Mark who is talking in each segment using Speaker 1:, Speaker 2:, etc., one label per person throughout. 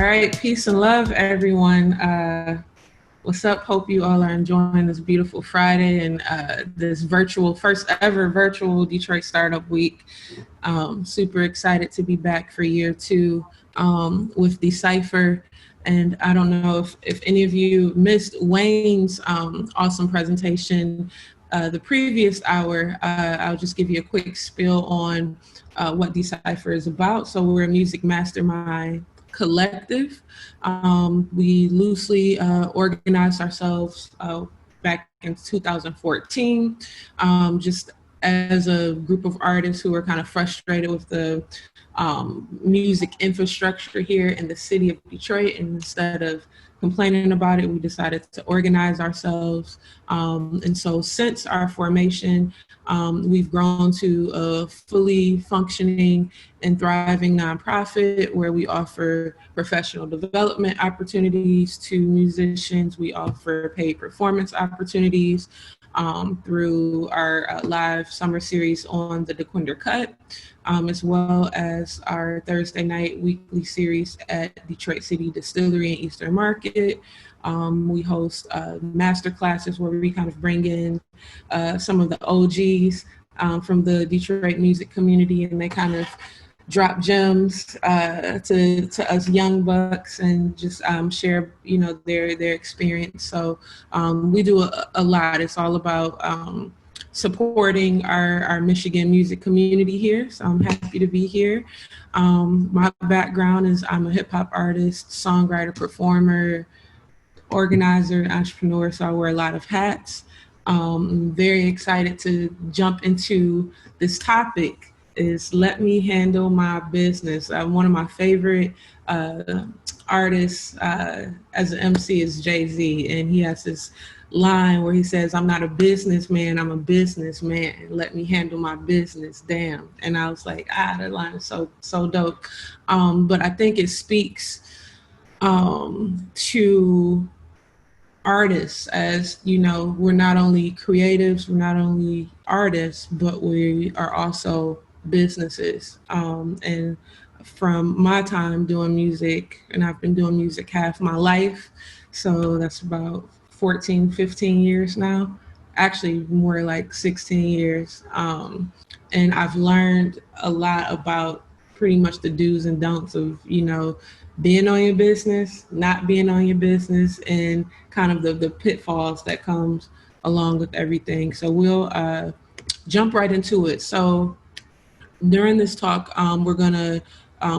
Speaker 1: right, peace and love, everyone. What's up? Hope you all are enjoying this beautiful Friday and this first ever virtual Detroit Startup Week. Super excited to be back for year two with Decipher. And I don't know if any of you missed Wayne's awesome presentation the previous hour. I'll just give you a quick spiel on what Decipher is about. So we're a music mastermind collective. We loosely organized ourselves back in 2014, just as a group of artists who were kind of frustrated with the music infrastructure here in the city of Detroit. And instead of complaining about it, we decided to organize ourselves. And so since our formation, we've grown to a fully functioning and thriving nonprofit where we offer professional development opportunities to musicians. We offer paid performance opportunities through our live summer series on the DeQuinder Cut, as well as our Thursday night weekly series at Detroit City Distillery and Eastern Market. We host master classes where we kind of bring in some of the OGs from the Detroit music community, and they kind of drop gems to us young bucks and just share, their experience. So we do a lot. It's all about supporting our Michigan music community here. So I'm happy to be here. My background is I'm a hip hop artist, songwriter, performer, organizer, entrepreneur. So I wear a lot of hats. I'm very excited to jump into this topic. Is let me handle my business. One of my favorite artists as an MC is Jay-Z, and he has this line where he says, "I'm not a businessman, I'm a businessman. Let me handle my business, damn." And I was like, that line is so dope. But I think it speaks to artists, as we're not only creatives, we're not only artists, but we are also businesses. And from my time doing music, and I've been doing music half my life, so that's about 14, 15 years now, actually more like 16 years. And I've learned a lot about pretty much the do's and don'ts of, being on your business, not being on your business, and kind of the pitfalls that comes along with everything. So we'll jump right into it. So during this talk, we're gonna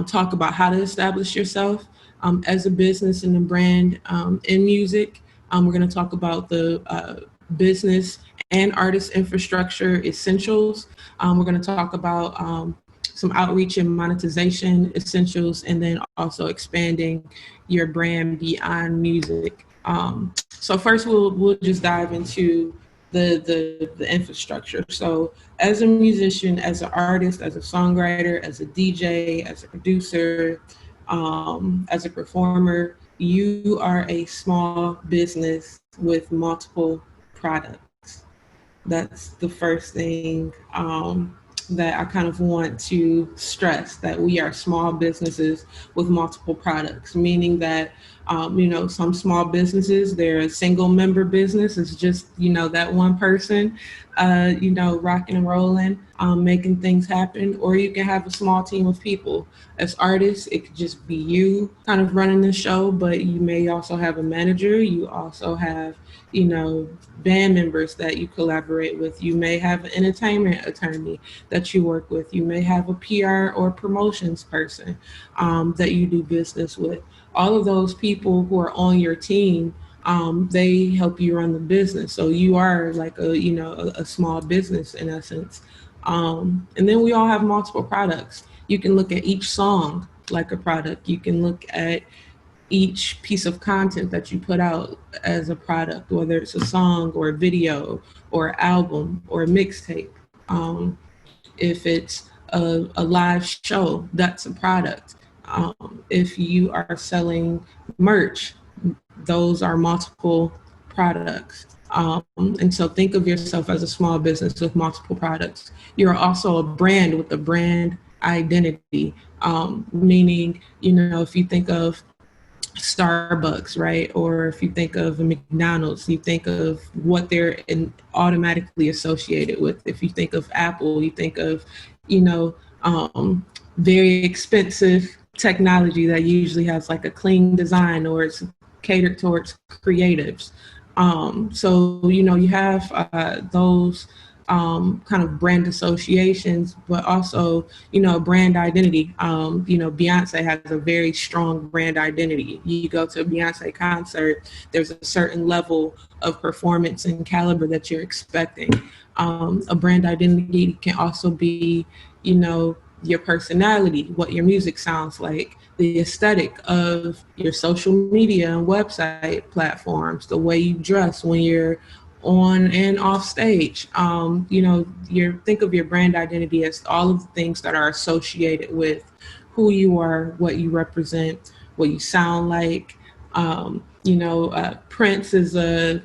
Speaker 1: talk about how to establish yourself as a business and a brand in music. We're gonna talk about the business and artist infrastructure essentials. We're gonna talk about some outreach and monetization essentials, and then also expanding your brand beyond music. So first we'll just dive into the infrastructure. So as a musician, as an artist, as a songwriter, as a DJ, as a producer, as a performer, you are a small business with multiple products. That's the first thing that I kind of want to stress, that we are small businesses with multiple products, meaning that, some small businesses, they're a single member business. It's just, that one person, rocking and rolling, making things happen. Or you can have a small team of people. As artists, it could just be you kind of running the show, but you may also have a manager. You also have, band members that you collaborate with. You may have an entertainment attorney that you work with. You may have a PR or promotions person that you do business with. All of those people who are on your team, they help you run the business. So you are like a small business in essence. And then we all have multiple products. You can look at each song like a product. You can look at each piece of content that you put out as a product, whether it's a song or a video or album or a mixtape. If it's a live show, that's a product. If you are selling merch, those are multiple products. And so think of yourself as a small business with multiple products. You're also a brand with a brand identity, meaning, if you think of Starbucks, right? Or if you think of a McDonald's, you think of what they're automatically associated with. If you think of Apple, you think of, you know, very expensive technology that usually has like a clean design, or it's catered towards creatives. So, you know, you have those kind of brand associations, but also, you know, brand identity. You know, Beyonce has a very strong brand identity. You go to a Beyonce concert, there's a certain level of performance and caliber that you're expecting. A brand identity can also be, you know, your personality, what your music sounds like, the aesthetic of your social media and website platforms, the way you dress when you're on and off stage. You know, think of your brand identity as all of the things that are associated with who you are, what you represent, what you sound like. You know, Prince is a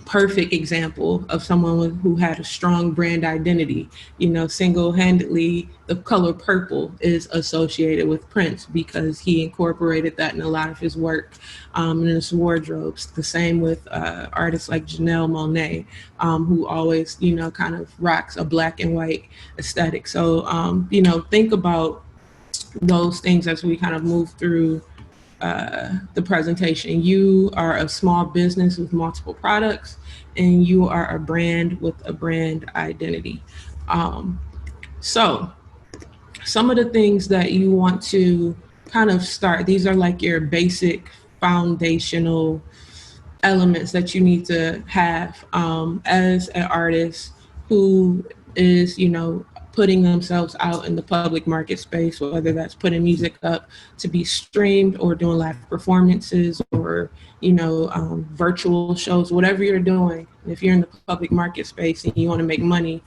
Speaker 1: perfect example of someone who had a strong brand identity. You know, single-handedly, the color purple is associated with Prince because he incorporated that in a lot of his work, in his wardrobes. The same with artists like Janelle Monáe, who always, you know, kind of rocks a black and white aesthetic. So, you know, think about those things as we kind of move through the presentation. You are a small business with multiple products, and you are a brand with a brand identity. So some of the things that you want to kind of start, these are like your basic foundational elements that you need to have as an artist who is, you know, putting themselves out in the public market space, whether that's putting music up to be streamed or doing live performances or, you know, virtual shows, whatever you're doing. If you're in the public market space and you want to make money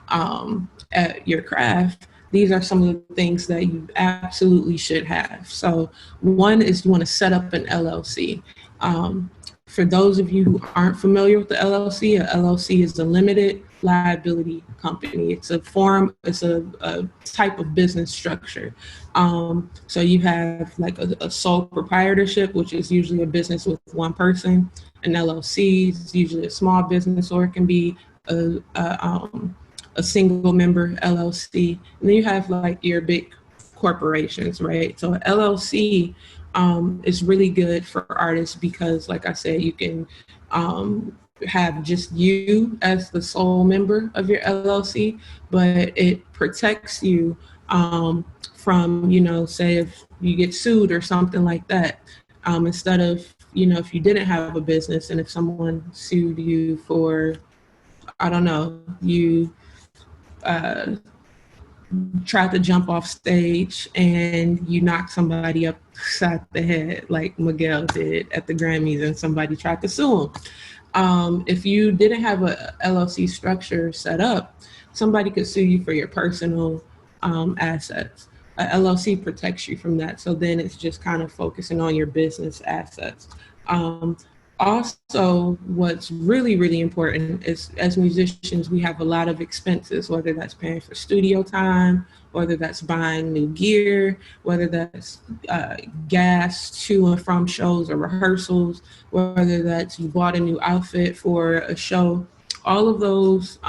Speaker 1: at your craft, these are some of the things that you absolutely should have. So one is you want to set up an LLC. For those of you who aren't familiar with the LLC, a LLC is a limited liability company. It's a type of business structure. So you have like a sole proprietorship, which is usually a business with one person. An LLC is usually a small business, or it can be a single member LLC. And then you have like your big corporations, right? So LLC is really good for artists because, like I said, you can have just you as the sole member of your LLC, but it protects you from, you know, say if you get sued or something like that. Instead of, you know, if you didn't have a business and if someone sued you for, I don't know, you tried to jump off stage and you knocked somebody upside the head like Miguel did at the Grammys and somebody tried to sue him. If you didn't have a LLC structure set up, somebody could sue you for your personal assets. A LLC protects you from that. So then it's just kind of focusing on your business assets. Also, what's really, really important is as musicians, we have a lot of expenses, whether that's paying for studio time, whether that's buying new gear, whether that's gas to and from shows or rehearsals, whether that's you bought a new outfit for a show. All of those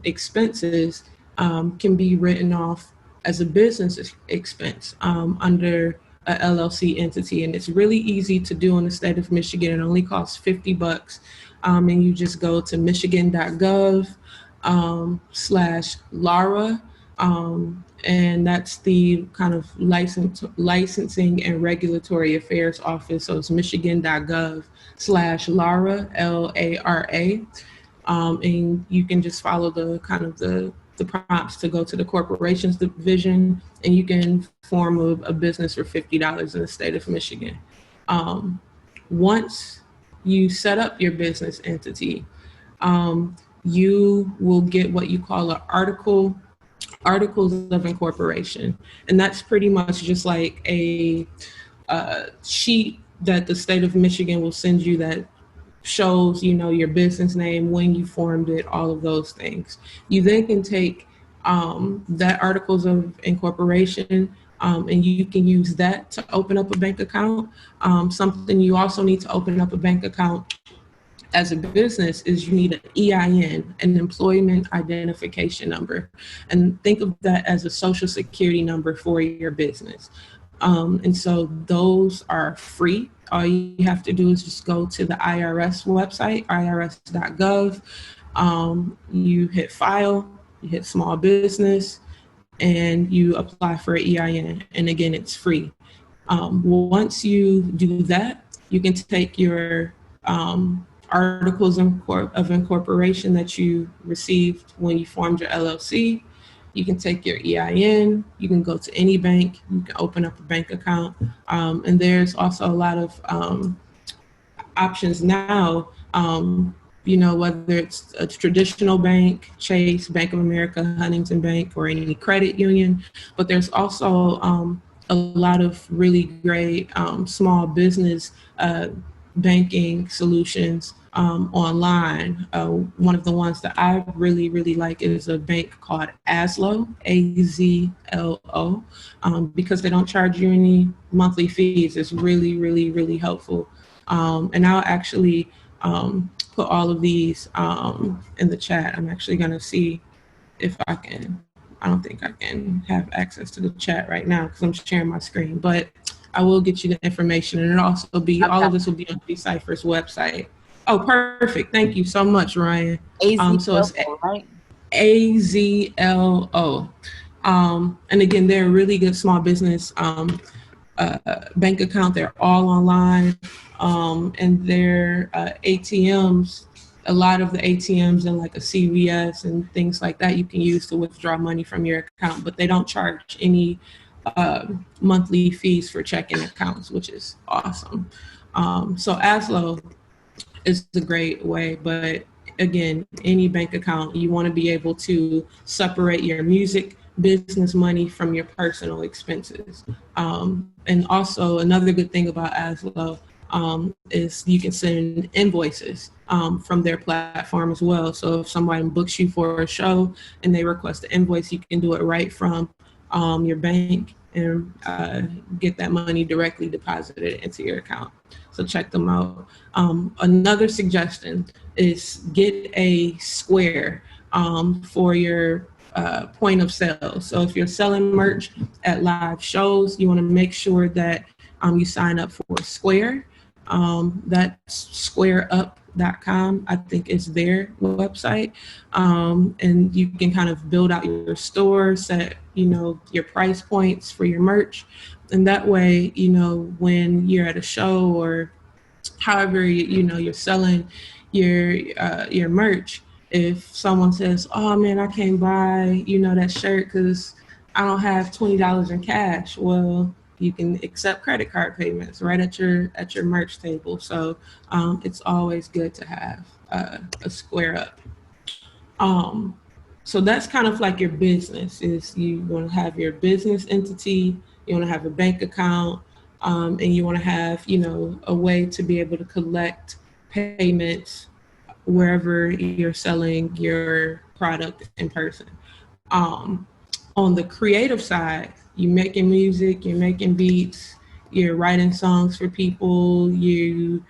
Speaker 1: expenses can be written off as a business expense under a LLC entity, and it's really easy to do in the state of Michigan. It only costs $50, and you just go to michigan.gov /LARA, and that's the kind of licensing and regulatory affairs office. So it's michigan.gov /LARA, LARA, and you can just follow the kind of the prompts to go to the corporations division, and you can form a business for $50 in the state of Michigan. Once you set up your business entity, you will get what you call an articles of incorporation. And that's pretty much just like a sheet that the state of Michigan will send you that shows, you know, your business name, when you formed it, all of those things. You then can take that articles of incorporation And you can use that to open up a bank account. Something you also need to open up a bank account as a business is you need an EIN, an employment identification number. And think of that as a social security number for your business. And so those are free. All you have to do is just go to the IRS website, irs.gov. You hit file, you hit small business, and you apply for an EIN. And again, it's free. Once you do that, you can take your articles of incorporation that you received when you formed your LLC. You can take your EIN, you can go to any bank, you can open up a bank account. And there's also a lot of options now, whether it's a traditional bank, Chase, Bank of America, Huntington Bank, or any credit union, but there's also a lot of really great small business banking solutions online. One of the ones that I really, really like is a bank called Azlo, AZLO, because they don't charge you any monthly fees. It's really, really, really helpful. And I'll actually put all of these in the chat. I'm actually going to see if I can. I don't think I can have access to the chat right now because I'm sharing my screen, but I will get you the information, and it'll also be, all of this will be on Decipher's website. Oh, perfect. Thank you so much, Ryan. So it's right? AZLO. And again, they're a really good small business bank account. They're all online, and their ATMs, a lot of the ATMs and like a CVS and things like that, you can use to withdraw money from your account, but they don't charge any monthly fees for checking accounts, which is awesome. So Azlo is a great way, but again, any bank account, you want to be able to separate your music business money from your personal expenses. And also another good thing about Azlo is you can send invoices from their platform as well. So if somebody books you for a show and they request an invoice, you can do it right from your bank and get that money directly deposited into your account. So check them out. Another suggestion is get a Square for your point of sale. So if you're selling merch at live shows, you want to make sure that you sign up for Square. That's squareup.com, I think is their website. And you can kind of build out your store, set, your price points for your merch. And that way, when you're at a show or however, you're selling your merch, if someone says, oh man, I can't buy, that shirt because I don't have $20 in cash. Well, you can accept credit card payments right at your merch table. So it's always good to have a Square Up. So that's kind of like your business. Is you want to have your business entity, you want to have a bank account, and you want to have a way to be able to collect payments wherever you're selling your product in person. On the creative side, you're making music, you're making beats, you're writing songs for people, you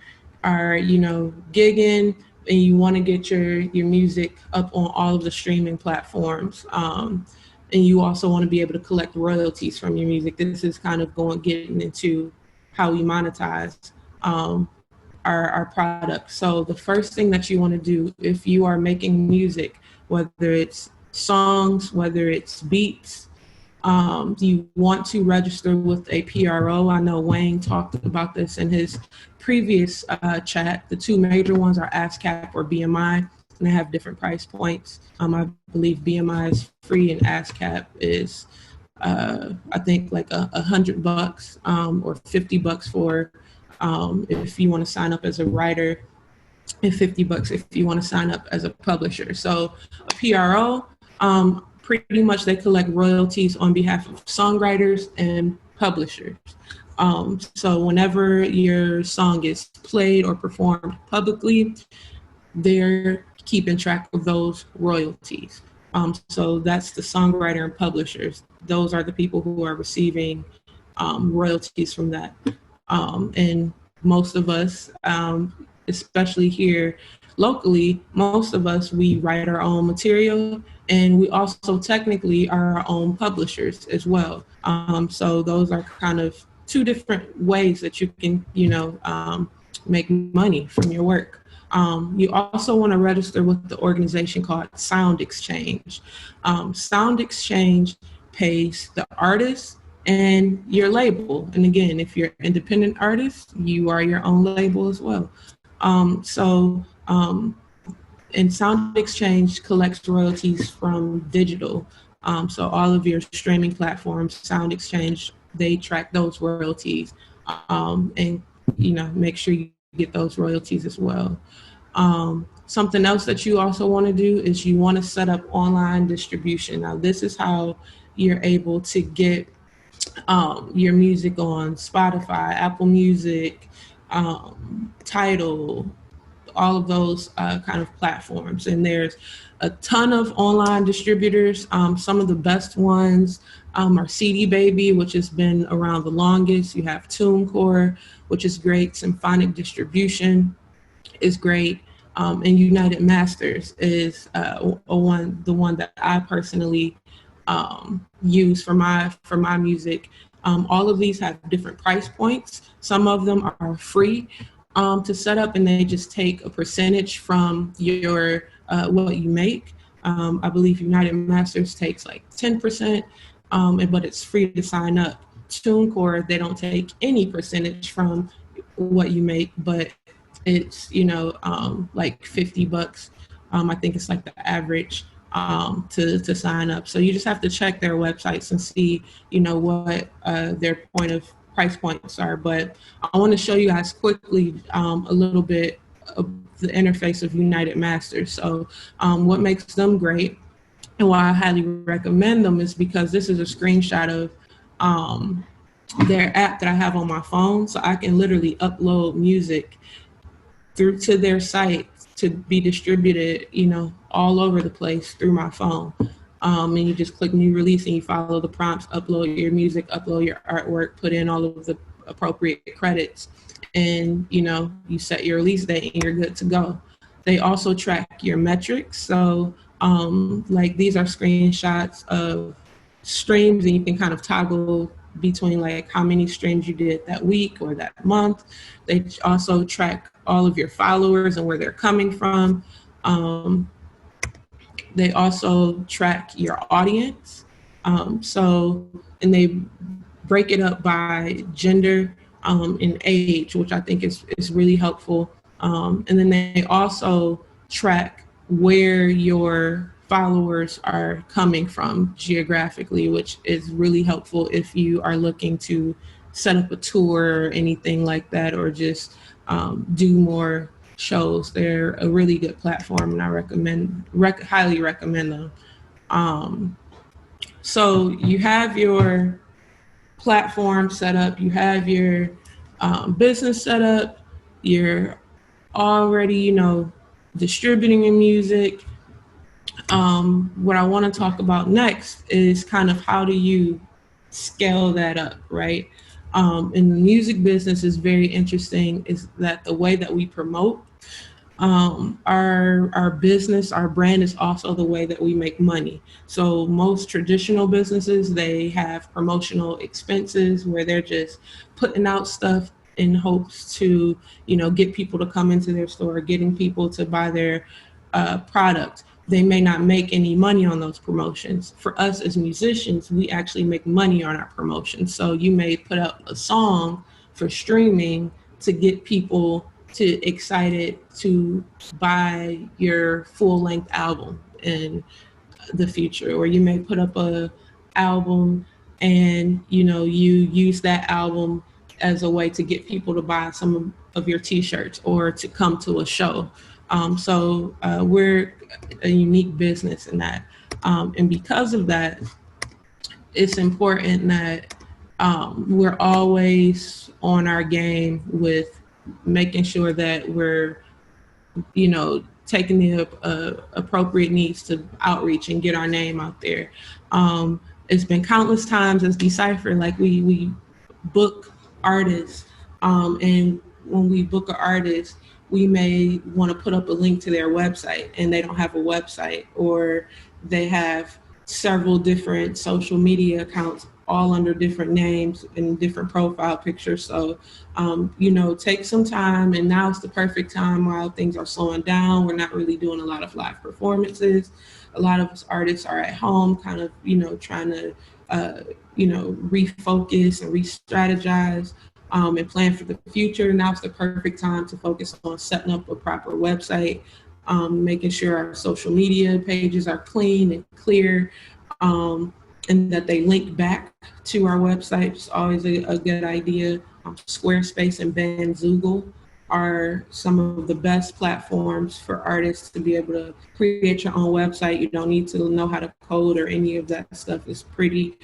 Speaker 1: are, gigging, and you want to get your music up on all of the streaming platforms. And you also want to be able to collect royalties from your music. This is kind of getting into how we monetize our product. So the first thing that you want to do if you are making music, whether it's songs, whether it's beats, you want to register with a PRO. I know Wayne talked about this in his previous chat. The two major ones are ASCAP or BMI, and they have different price points. I believe BMI is free and ASCAP is, I think like $100 or $50 for if you want to sign up as a writer, and $50 if you want to sign up as a publisher. So a PRO, pretty much they collect royalties on behalf of songwriters and publishers. So whenever your song is played or performed publicly, they're keeping track of those royalties. So that's the songwriter and publishers. Those are the people who are receiving royalties from that. And most of us, especially here locally, most of us, we write our own material, and we also technically are our own publishers as well. So those are kind of two different ways that you can, make money from your work. You also want to register with the organization called Sound Exchange. Sound Exchange pays the artist and your label. And again, if you're an independent artist, you are your own label as well. And Sound Exchange collects royalties from digital. So all of your streaming platforms, Sound Exchange, they track those royalties, and make sure you get those royalties as well. Something else that you also want to do is you want to set up online distribution. Now, this is how you're able to get your music on Spotify, Apple Music, Tidal, all of those kind of platforms. And there's a ton of online distributors. Some of the best ones are CD Baby, which has been around the longest. You have TuneCore, which is great. Symphonic Distribution is great. And United Masters is the one that I personally use for my music. All of these have different price points. Some of them are free to set up, and they just take a percentage from your what you make. I believe United Masters takes like 10%, but it's free to sign up. TuneCore, they don't take any percentage from what you make, but it's like $50. I think it's like the average to sign up. So you just have to check their websites and see what their price points are. But I want to show you guys quickly a little bit of the interface of United Masters. So what makes them great and why I highly recommend them is because this is a screenshot of their app that I have on my phone. So I can literally upload music through to their site to be distributed, all over the place through my phone. And you just click new release and you follow the prompts, upload your music, upload your artwork, put in all of the appropriate credits, and you set your release date and you're good to go. They also track your metrics. So like these are screenshots of streams, and you can kind of toggle between like how many streams you did that week or that month. They also track all of your followers and where they're coming from. They also track your audience. And they break it up by gender and age, which I think is really helpful. And then they also track where your followers are coming from geographically, which is really helpful if you are looking to set up a tour or anything like that, or just do more shows. They're a really good platform, and I highly recommend them. So you have your platform set up, you have your business set up, you're already, distributing your music. What I want to talk about next is kind of how do you scale that up, right? In the music business is very interesting, is that the way that we promote our business, our brand is also the way that we make money. So most traditional businesses, they have promotional expenses where they're just putting out stuff in hopes to, get people to come into their store, getting people to buy their product. They may not make any money on those promotions. For us as musicians, we actually make money on our promotions. So you may put out a song for streaming to get people excited to buy your full-length album in the future, or you may put up a album and you use that album as a way to get people to buy some of your t-shirts or to come to a show. So we're a unique business in that, and because of that, it's important that we're always on our game with making sure that we're taking the appropriate needs to outreach and get our name out there. It's been countless times as Decipher, like we book artists, and when we book an artist, we may want to put up a link to their website and they don't have a website, or they have several different social media accounts all under different names and different profile pictures. So, take some time, and now it's the perfect time while things are slowing down. We're not really doing a lot of live performances. A lot of us artists are at home kind of, trying to, refocus and re-strategize, and plan for the future. Now it's the perfect time to focus on setting up a proper website, making sure our social media pages are clean and clear, and that they link back to our website. It's always a good idea. Squarespace and Bandzoogle are some of the best platforms for artists to be able to create your own website. You don't need to know how to code or any of that stuff. It's pretty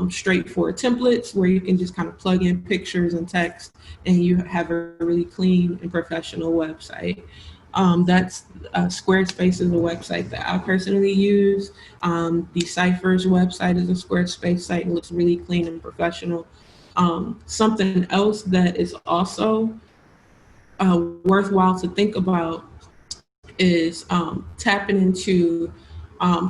Speaker 1: straightforward templates where you can just kind of plug in pictures and text, and you have a really clean and professional website. That's Squarespace is a website that I personally use. Decipher's website is a Squarespace site and looks really clean and professional. Something else that is also worthwhile to think about is tapping into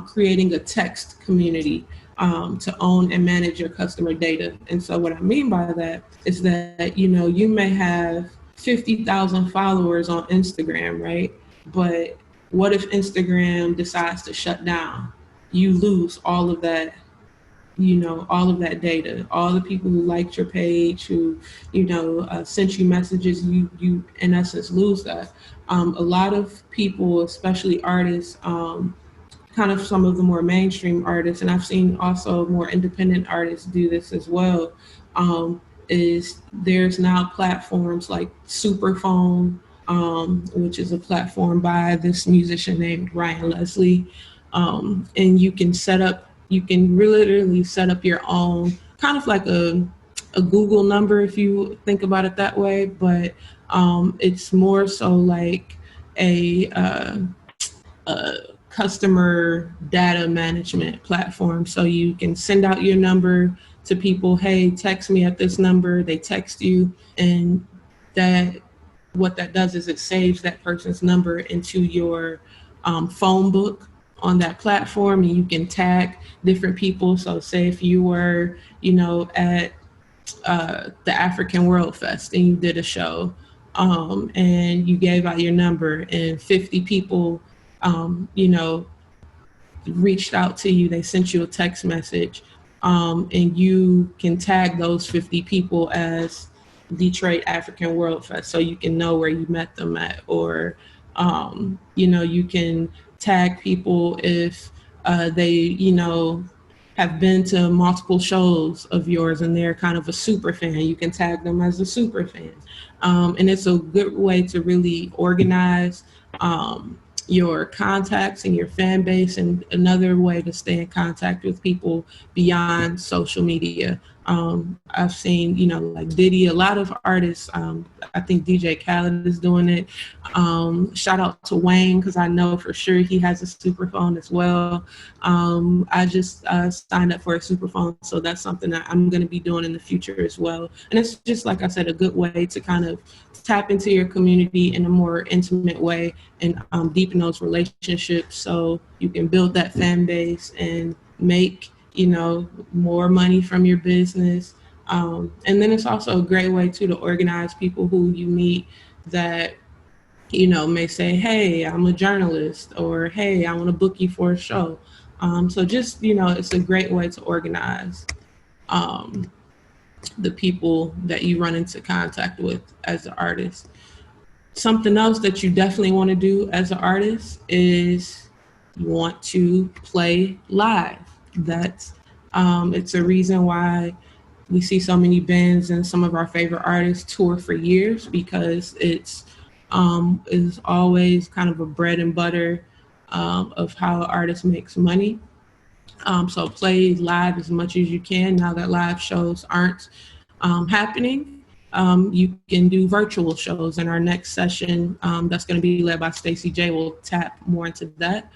Speaker 1: creating a text community to own and manage your customer data. And so what I mean by that is that, you may have 50,000 followers on Instagram, right? But what if Instagram decides to shut down? You lose all of that, all of that data, all the people who liked your page, who, sent you messages, you in essence lose that. A lot of people, especially artists, kind of some of the more mainstream artists, and I've seen also more independent artists do this as well, is there's now platforms like Superphone, which is a platform by this musician named Ryan Leslie. And you can literally set up your own, kind of like a Google number if you think about it that way, but it's more so like a customer data management platform. So you can send out your number to people, hey, text me at this number, they text you, and what that does is it saves that person's number into your phone book on that platform, and you can tag different people. So say if you were, at the African World Fest and you did a show, and you gave out your number and 50 people, reached out to you, they sent you a text message, and you can tag those 50 people as Detroit African World Fest, so you can know where you met them at, or you can tag people if they have been to multiple shows of yours and they're kind of a super fan. You can tag them as a super fan, and it's a good way to really organize your contacts and your fan base, and another way to stay in contact with people beyond social media. I've seen, like Diddy, a lot of artists, I think DJ Khaled is doing it. Shout out to Wayne, because I know for sure he has a Superphone as well. I just signed up for a Superphone, so that's something that I'm going to be doing in the future as well. And it's just, like I said, a good way to kind of tap into your community in a more intimate way and deepen those relationships, so you can build that fan base and make more money from your business. And then it's also a great way too to organize people who you meet that may say, hey, I'm a journalist, or hey, I want to book you for a show. So just it's a great way to organize the people that you run into contact with as an artist. Something else that you definitely want to do as an artist is you want to play live. That's it's a reason why we see so many bands and some of our favorite artists tour for years, because it's is always kind of a bread and butter of how an artist makes money. So play live as much as you can now that live shows aren't happening. you can do virtual shows. In our next session, that's going to be led by Stacey J, will tap more into that.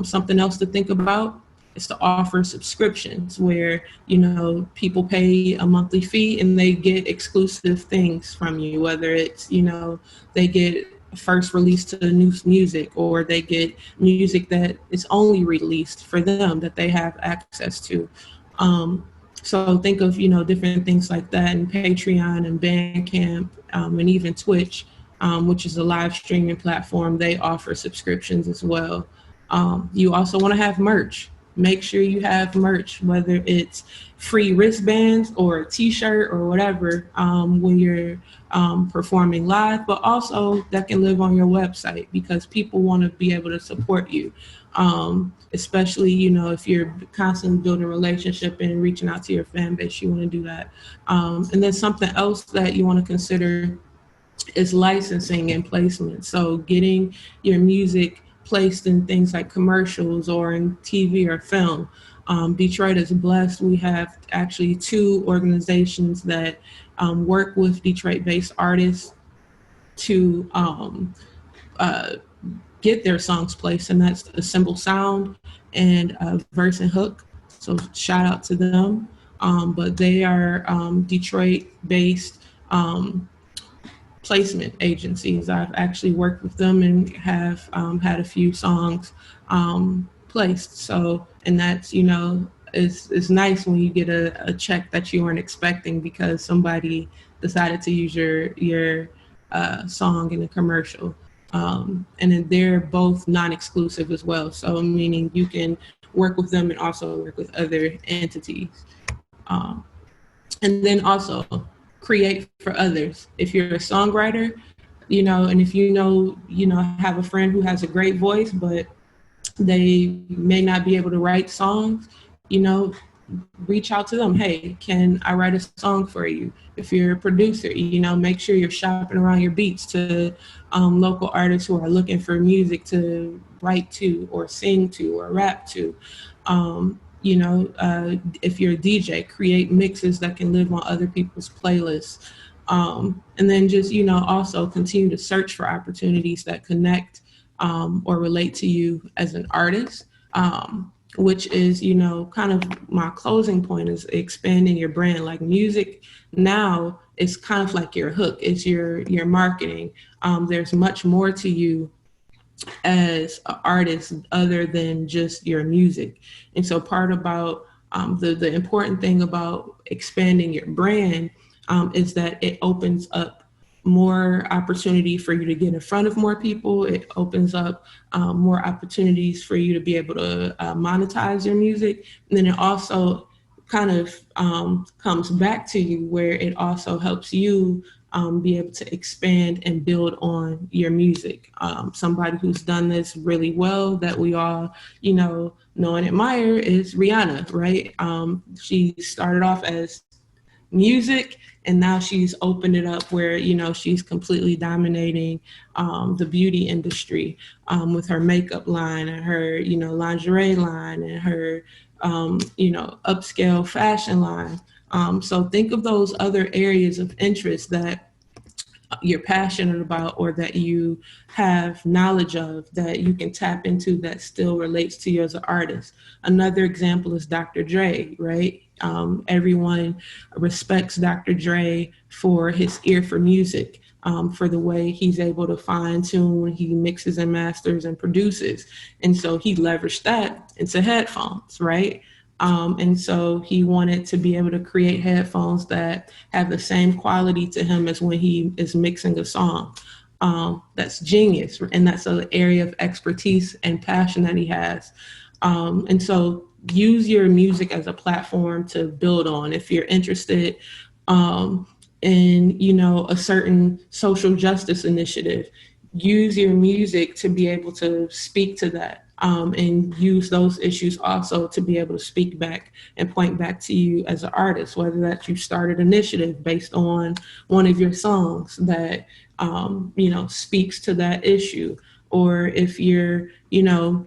Speaker 1: Something else to think about is to offer subscriptions where, you know, people pay a monthly fee and they get exclusive things from you, whether it's, you know, they get first release to the new music, or they get music that is only released for them that they have access to. So think of, you know, different things like that, and Patreon and Bandcamp, and even Twitch, which is a live streaming platform. They offer subscriptions as well. You also want to have merch. Make sure you have merch, whether it's free wristbands or a t-shirt or whatever, when you're performing live, but also that can live on your website, because people want to be able to support you. Especially, you know, if you're constantly building a relationship and reaching out to your fan base, you want to do that. And then something else that you want to consider is licensing and placement. So getting your music placed in things like commercials or in TV or film. Detroit is blessed. We have actually 2 organizations that work with Detroit-based artists to get their songs placed, and that's Assemble Sound and Verse and Hook. So shout out to them. But they are Detroit-based placement agencies. I've actually worked with them and have had a few songs placed. So, and that's, you know, it's nice when you get a check that you weren't expecting because somebody decided to use your song in a commercial. And then they're both non-exclusive as well. So meaning you can work with them and also work with other entities. And then also create for others. If you're a songwriter, you know, and if you know, have a friend who has a great voice, but they may not be able to write songs, you know, reach out to them. Hey, can I write a song for you? If you're a producer, you know, make sure you're shopping around your beats to local artists who are looking for music to write to or sing to or rap to. You know, if you're a DJ, create mixes that can live on other people's playlists. And then just, you know, also continue to search for opportunities that connect or relate to you as an artist. Which is, you know, kind of my closing point, is expanding your brand. Like music now is kind of like your hook. It's your marketing. There's much more to you as an artist other than just your music. And so part about the important thing about expanding your brand is that it opens up more opportunity for you to get in front of more people. It opens up more opportunities for you to be able to monetize your music. And then it also kind of comes back to you, where it also helps you be able to expand and build on your music. Somebody who's done this really well that we all, you know and admire is Rihanna, right? She started off as music, and now she's opened it up where, you know, she's completely dominating the beauty industry with her makeup line and her, you know, lingerie line and her, you know, upscale fashion line. So think of those other areas of interest that you're passionate about or that you have knowledge of that you can tap into that still relates to you as an artist. Another example is Dr. Dre, right? Everyone respects Dr. Dre for his ear for music, for the way he's able to fine tune, he mixes and masters and produces. And so he leveraged that into headphones, right? And so he wanted to be able to create headphones that have the same quality to him as when he is mixing a song. That's genius. And that's an area of expertise and passion that he has. And so use your music as a platform to build on. If you're interested in, you know, a certain social justice initiative, use your music to be able to speak to that. And use those issues also to be able to speak back and point back to you as an artist, whether that you started an initiative based on one of your songs that, you know, speaks to that issue. Or if you're, you know,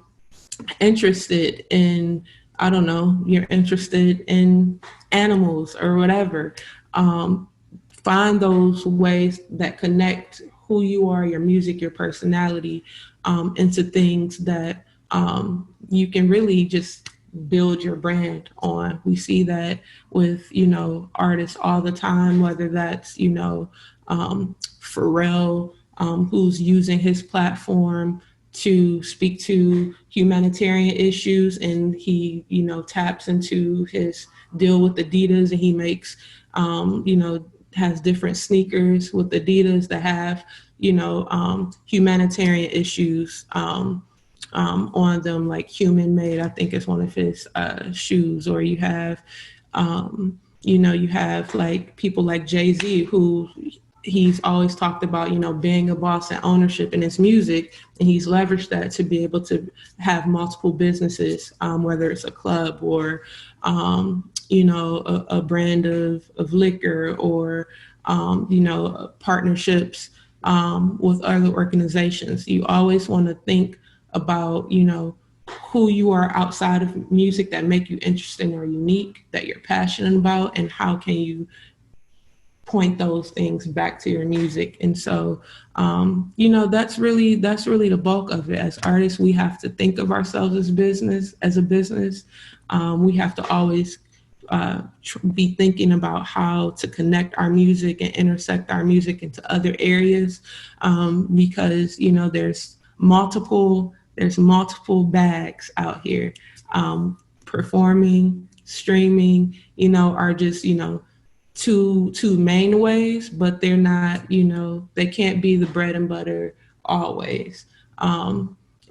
Speaker 1: interested in, I don't know, you're interested in animals or whatever, find those ways that connect who you are, your music, your personality, into things that you can really just build your brand on. We see that with, artists all the time, whether that's, Pharrell, who's using his platform to speak to humanitarian issues, and he, taps into his deal with Adidas, and he makes, has different sneakers with Adidas that have, humanitarian issues on them, like Human Made, I think is one of his shoes. Or you have, you have like people like Jay-Z, who he's always talked about, being a boss and ownership in his music, and he's leveraged that to be able to have multiple businesses, whether it's a club or, a brand of liquor, or, partnerships with other organizations. You always want to think about, who you are outside of music that make you interesting or unique, that you're passionate about, and how can you point those things back to your music. And so, that's really the bulk of it. As artists, we have to think of ourselves as a business. We have to always be thinking about how to connect our music and intersect our music into other areas, because there's multiple bags out here. Performing, streaming, are just two main ways, but they're not, they can't be the bread and butter always.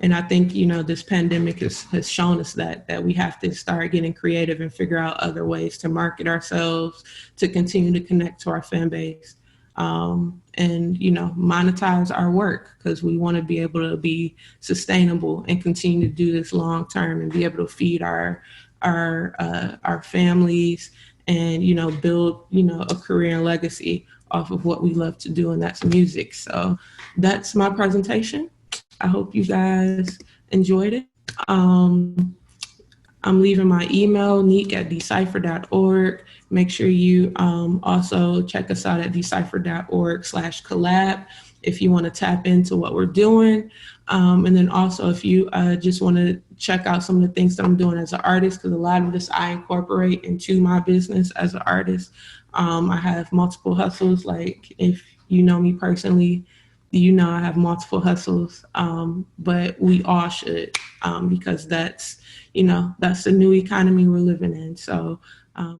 Speaker 1: And I think, this pandemic has shown us that we have to start getting creative and figure out other ways to market ourselves, to continue to connect to our fan base, and, monetize our work, because we want to be able to be sustainable and continue to do this long term and be able to feed our families and, build, a career and legacy off of what we love to do, and that's music. So that's my presentation. I hope you guys enjoyed it. I'm leaving my email, nique@decipher.org. Make sure you also check us out at decipher.org/collab if you want to tap into what we're doing. And then also, if you just want to check out some of the things that I'm doing as an artist, because a lot of this I incorporate into my business as an artist. I have multiple hustles. Like, if you know me personally, I have multiple hustles, but we all should, because that's the new economy we're living in. So